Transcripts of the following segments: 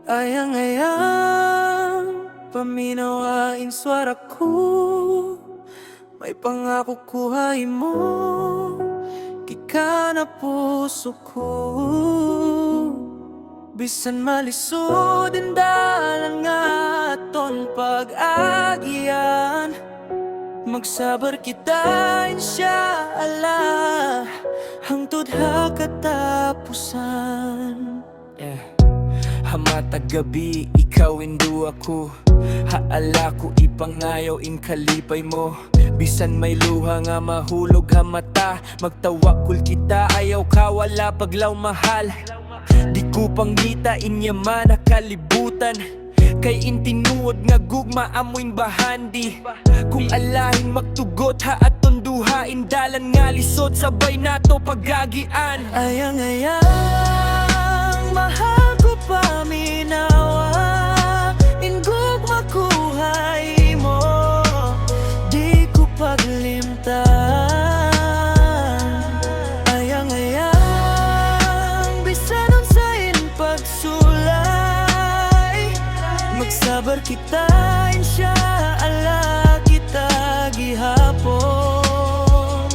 Ayang-ayang paminawain swara ko, may pangako kuhay mo, kika na puso ko. Bisan malisod ang dalan nga aton pag-agian, magsabar kita insya Allah hangtod ha katapusan. Hamatag gabi, ikaw indo ako, haala ko ipangayaw in kalipay mo. Bisan may luha nga mahulog ha mata, magtawakul kita ayaw ka wala paglaw mahal. Di ko pangita inyaman na kalibutan, kay intinuod nga gugma amoing bahandi. Kung alahin magtugot ha aton duhain, dalan nga lisod sabay nato pagagian. Ayang-ayang mahal ko paminawa, ingog makuhay mo, di ko paglimtan. Ayang-ayang bisan unsain pagsulay, magsabar kita insya Allah kita gihapon.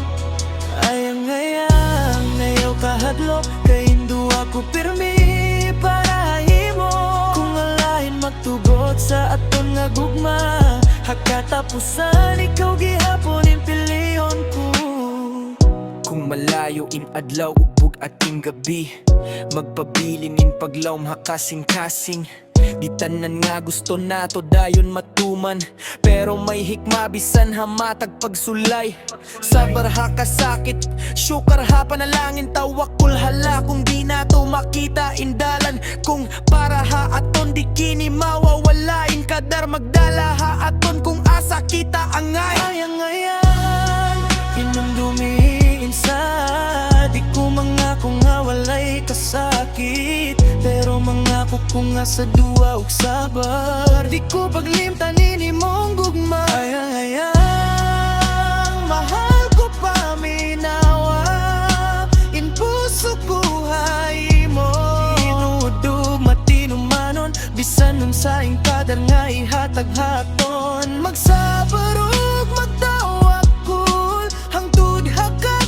Ayang-ayang nayaw kahadlok, kay hindu ako pirmi para himo. Kung alahin magtugot sa aton nga gugma, hakatapusan ikaw gihapon in piliyon ko. Kung malayo in adlaw ubog ating gabi, magpabilin in paglawm hakasing-kasing. Di tanan nga gusto nato dayon matuman, pero may hikma bisan hamatag pagsulay. Sabar ha kasakit, syukar ha panalangin, tawakul hala kung di nato makita indalan. Kung para ha aton di kini mawawalain, kadar magdala ha aton kung asa kita angay. Ayang-ayang inumdumi insa, di ko mangako nga walay kasakit, pero mangako ko nga sa duwa ug sabar, di ko paglimtanin imong gugma. Ayang-ayang mahal ko paminawa, in puso ko hay mo, inudo matinumanon, bisan nun sa ing kadar nga ihatag haton. Magsabar ug magtawakul hangtod hakatapusan.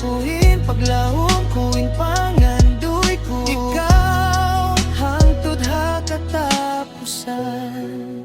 Kuhin paglahom, kuhin pangandoy ko, ikaw hangtod ha katapusan.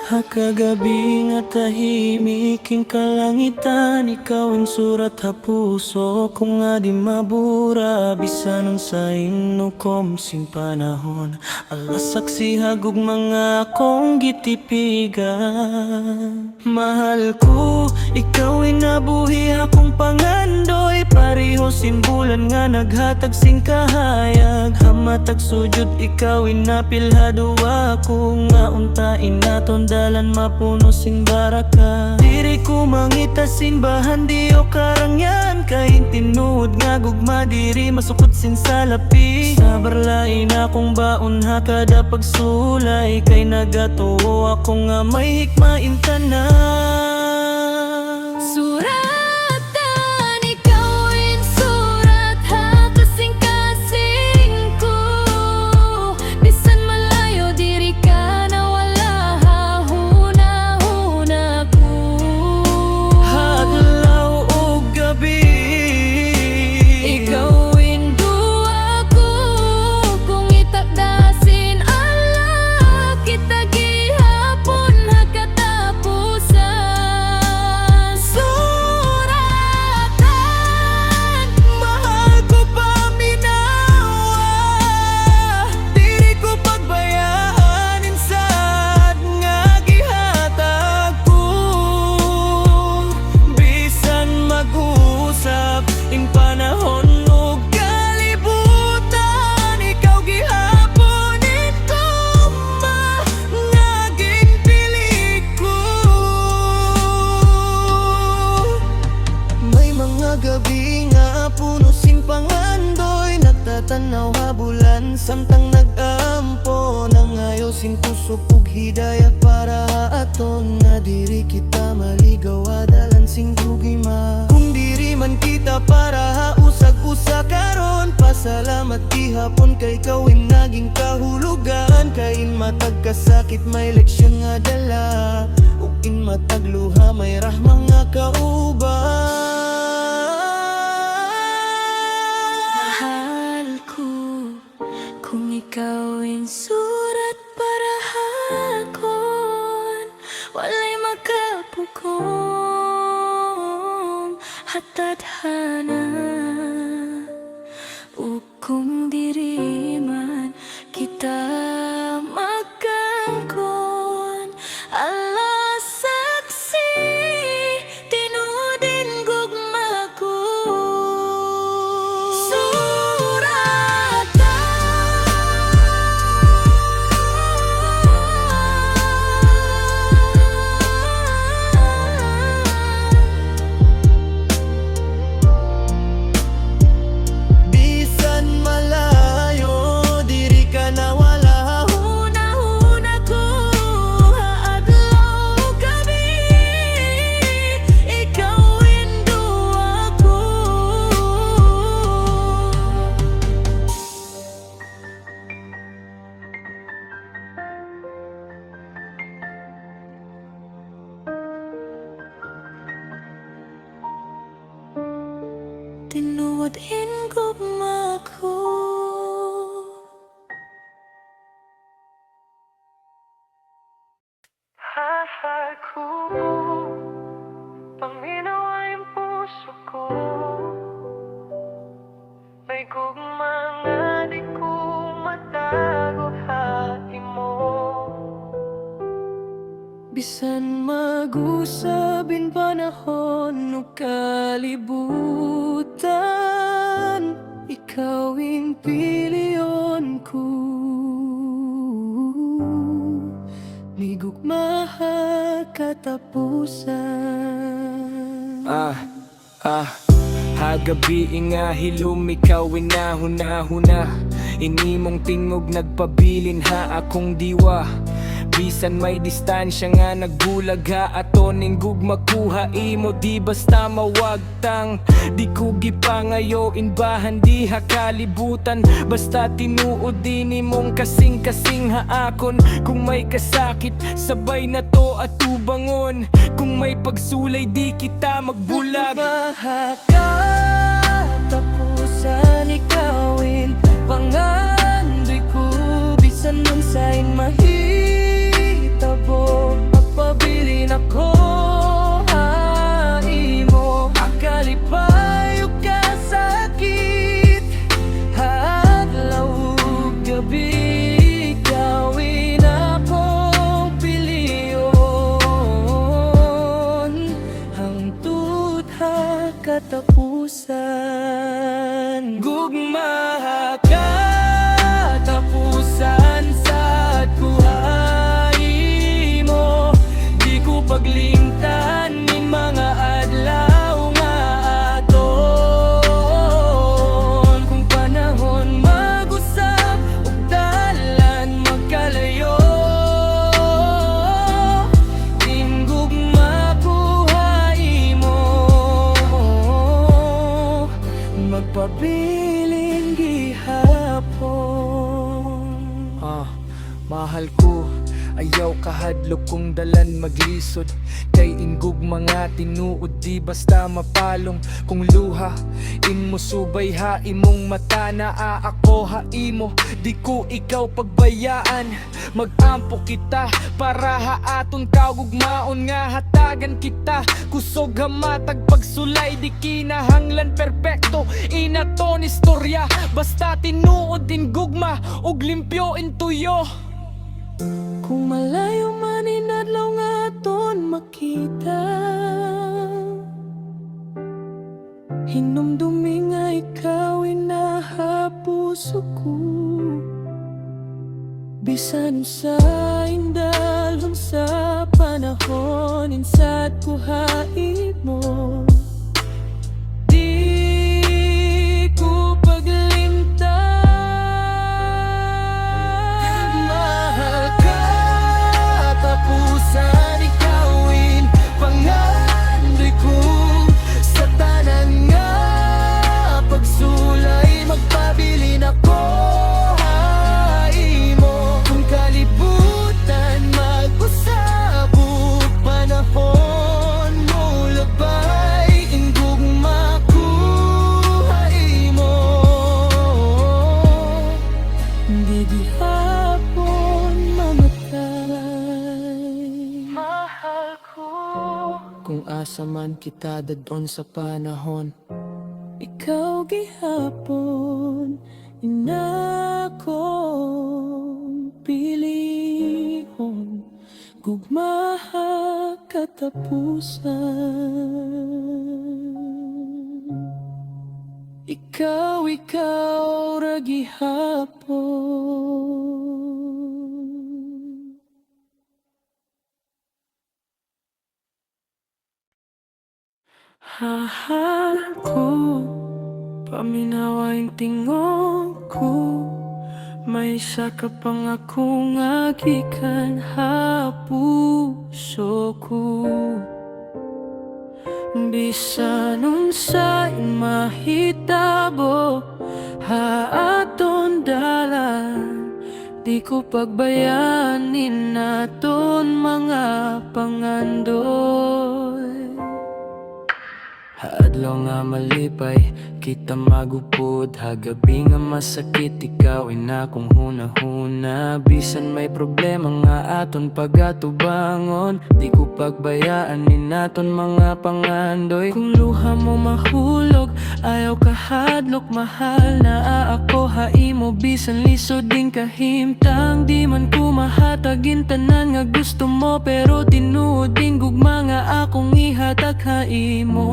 Hakagabi nga tahimik king kalangitan, ikaw ang surat ha puso kung nga di mabura. Bisan ang sa inukom sing panahon, alas saksi hagug mga akong gitipigan. Mahal ko, ikaw ay nabuhi akong pangandoy, pareho simbulan nga naghatag sing kahayag. Hamatag sujud ikaw ay napilhado ako, nga untain naton dalan mapuno sing baraka. Diri ko mangita simbahan di o karangyan, kay tinuod nga gugma diri masukot sin salapi. Sabar lain akong baon ha kada pagsulay, kay nagatuo ako nga may hikma intanan. Suratan ikaw in surat ha kasing-kasing ko, bisan malayo diri ka na wala ha huna-huna ko. Hadlaw o gabi, Ikaw in duwa ko, kung itakdasin Allah kita gihapon ha katapusan. tanaw habulan samtang nag-ampo nangayosin kusog ug hidayah para aton nga diri kita maligaw adalan sing gugima. Kung diri man kita para hausag-usa karon, pasalamat gihapon kay kawin naging kahulugan. Kain matag kasakit may leksyon nga dala, ug in matag luha may rahma nga kauban. Mahal ko kung ikaw surat para hakon, walay makapugong hatadhana. O kung diri man kita magkangkon, Allah saksi tinudin gugma ko. Surata Bisan malayo diri ka nawala, Una-una ko haadlaw gabi, ikaw indo ako. Tinuod-in gugma ko. mahal ko, paminaw ay puso ko, may gugma nga di ko matago hati mo. Bisan mag-usabin panahon o kalibutan, ikaw in piliyon ko. May gugmaha katapusan. Hagabi nga hilom ikaw inahuna-huna, inimong tingog nagpabilin ha akong diwa. Bisan may distansya nga nagbulag ha aton ning gugma kuha imo di basta mawagtang. Di ko gipangayo inbahan di ha kalibutan, basta tinuod din imong kasing-kasing ha akon. Kung may kasakit sabay na to at tubangon, kung may pagsulay di kita magbulag. Tapusan ikawin pangandoy ko, bisan nun sa'in mahitabo. Pagpabilin ako haimo, akalipayo ka sakit hadlaw ug gabi, ikawin akong piliyon hangtod ha katapusan. Gugma ka tapusan sad buhay mo, di ko paglimtan ni mga adlaw nga aton. Kung panahon mag-usap ug dalan magkalayo, tingugma buhay mo, magpabiling gihapon. Mahal ko, ayaw kahadlok kung dalan maglisod, kay ingug mga tinuod di basta mapalong. Kung luha in mo subay ha imong mata naa ako ha imo, di ko ikaw pagbayaan. Mag-ampo kita para ha aton kagugmaon nga hatagan kita. Kusog ha matag pagsulay di kinahanglan perpekto, inaton istorya basta tinuod din gugma ug limpyo intuyo. Kung malayo man inadlaw nga aton makita, hinumdumi nga ikaw inahapuso ko. Bisan sa indalhon sa panahon, insad ko hain mo, di ko paglimtan kung asa man kita dadon sa panahon. Ikaw gihapon, inakong pilihon, gugmaha katapusan. Ikaw ra gihapon. Hahal ko, paminawa yung tingog ko. May isa ka pang akong agikan puso ko. Bisan unsay mahitabo haaton dalan, di ko pagbayanin naton mga pangandoy. Hadlaw nga malipay, kita magupod. Hagabi nga masakit, ikaw ay na kong hunahuna. Bisan may problema nga aton pagatubangon, di ko pagbayaan ni naton mga pangandoy. Kung luha mo mahulog, ayaw kahadlok, mahal na ako haimo. Bisan lisod din kahimtang, di man ko mahatagin tanan nga gusto mo. Pero tinuod din gugma nga akong ihatag haimo.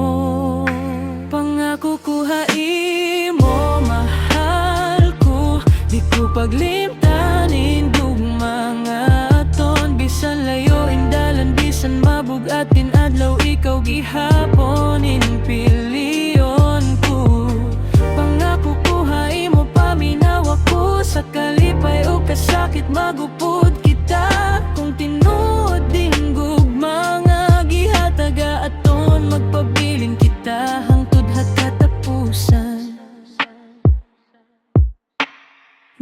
Pangako ko haimo, mahal ko, di ko paglimtanin gugma nga aton. Bisan layo indalan, bisan mabugatin adlaw, ikaw gihaponin piliyon ko. Pangako ko haimo, paminawa ko sa kalipay o kasakit, magupod kita. Kung tinuod din gugma nga gihataga aton, magpabilin kita hangtod katapusan.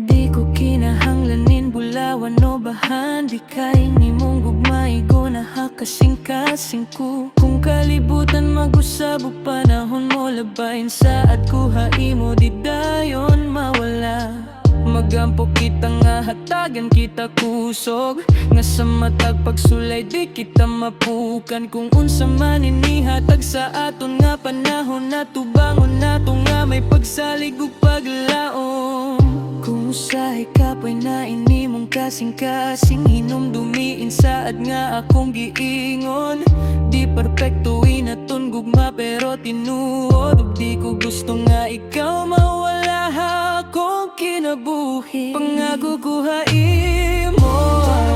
Di ko kinahanglanin bulawan o bahan, di kay nimong gugmaigo na hakasing-kasing ko. Kung kalibutan mag-usab o panahon mo labayin, saad ko haimo di dayon mawala. Magampo kita nga hatagan kita kusog, nga sa matag pagsulay di kita mapukan. Kung unsa man inihatag sa aton nga panahon, natubangon nato nga may pagsalig ug paglaom. Kung usahay kapoy na inimong kasing-kasing, hinumdumiin saad nga akong giingon. Di perpekto inaton gugma pero tinuod, ug di ko gusto nga ikaw mawala akong kinabuhi. Pangako ko haimo,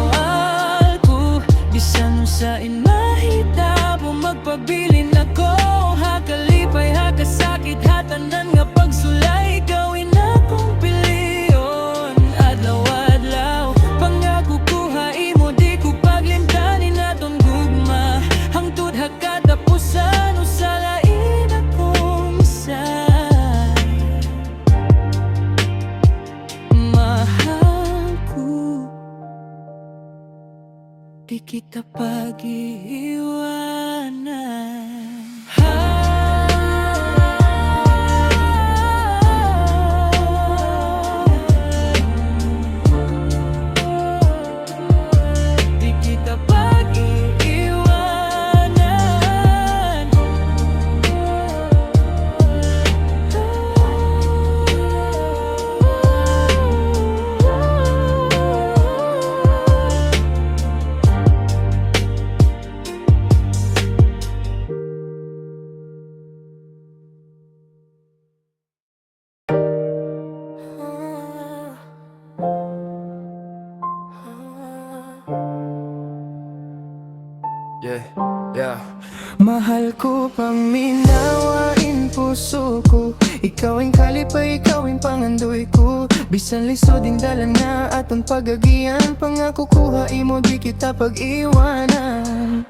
mahal ko, bisan sa mahitabo magpabilin ako. Hakalipay, hakasakit, hatanan nga pagsulay, gawin akong piliyon adlaw-adlaw. Pangako ko haimo, di ko paglimtanin aton gugma hangtod hakatapusan. Usalain akong isay, mahal ko, di kita pag-iiwanan. Di kita pag-iiwanan. Yeah. Mahal ko, paminawain puso ko, ikaw ang kalipay, ikaw ang pangandoy ko. Bisan lisod din dalan na aton pagagian, pangako ko haimo di kita pag-iwanan.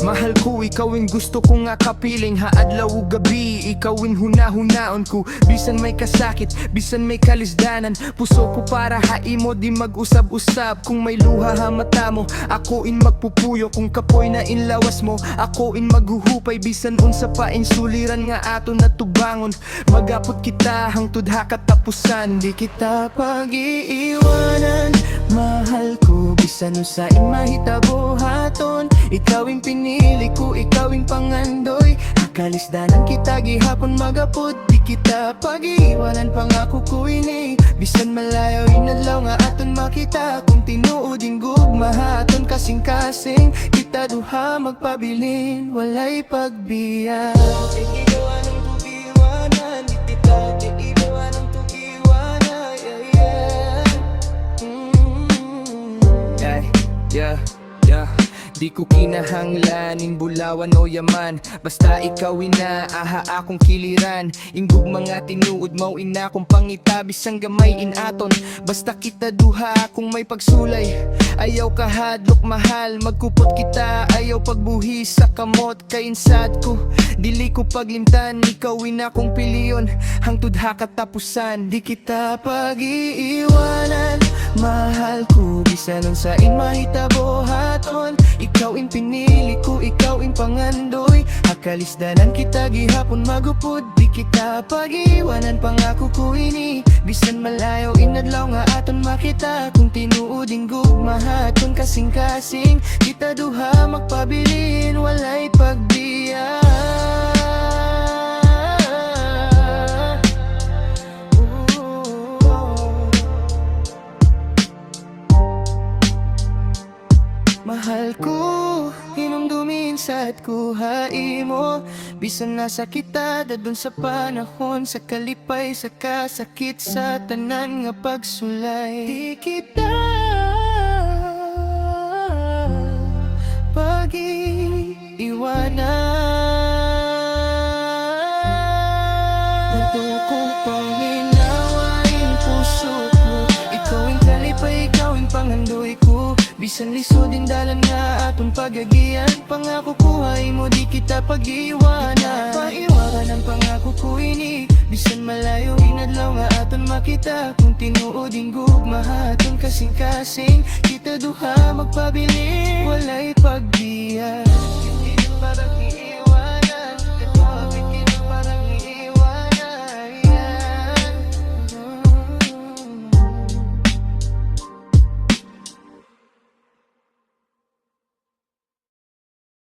Mahal ko, ikaw ang gusto ko nga kapiling. Haadlaw o gabi, ikaw ang hunahunaon ko. Bisan may kasakit, bisan may kalisdanan, puso ko para haimo di mag-usab-usab. Kung may luha ha mata mo, ako in magpupuyo. Kung kapoy na inlawas mo, ako in maghuhupay. Bisan unsa pa in suliran nga aton natubangon, magapot kita hangtod hakatapusan. Di kita pag-iiwanan, mahal ko, bisan usain mahitabo haton. Ikawing pinili ko, ikawing pangandoy. Akalisdanan kita gihapon magapod, di kita pag-iwanan pangako ko ini. Bisan malayo inadlaw nga aton makita, kung tinuod yung gugma aton kasing-kasing. Kita duha magpabilin, walay pagbiya. Igigawa ng tugiwanan, di kita igigawa ng tugiwanan, yeah. Di ko kinahanglanin bulawan o yaman, basta ikaw ina, aha akong kiliran. Ingog mga tinuod mau ina kong pangitabis ang gamay inaton. Basta kita duha kung may pagsulay, ayaw kahadlok mahal. Magkupot kita, ayaw pagbuhi sa kamot. Kainsad ko, dili ko paglimtan. Ikaw ina kong piliyon, hangtud ha katapusan. Di kita pag-iiwanan, mahal ko. Bisan nun sa in mahitabo haton. Ikaw in pinili ko, ikaw in pangandoy. Akalisdanan kita gihapon magupod, di kita pag-iwanan pangako ko ini. Bisan malayo inadlaw nga aton makita, kung tinuod ing gugma haton kasing-kasing. Kita duha magpabilin, walay pagbiya. Mahal ko, hinumdumin sa't kuhain mo. Bisan nasa kita, dadun sa panahon, sa kalipay, sa kasakit, sa tanan nga pagsulay. Di kita pag-iwanan. Ito kong panginawain puso ko, ikaw ang kalipay, ikaw ang pangandoy ko. Bisan lisod din dalan nga aton pagagian, pangako ko ay mo di kita pag-iwanan. Paiwanan ang pangako ko ini, bisan malayo inadlaw nga aton makita, kung tinuod ing gugma aton kasing-kasing. Kita duha magpabilin, walay pagbiya. Hindi na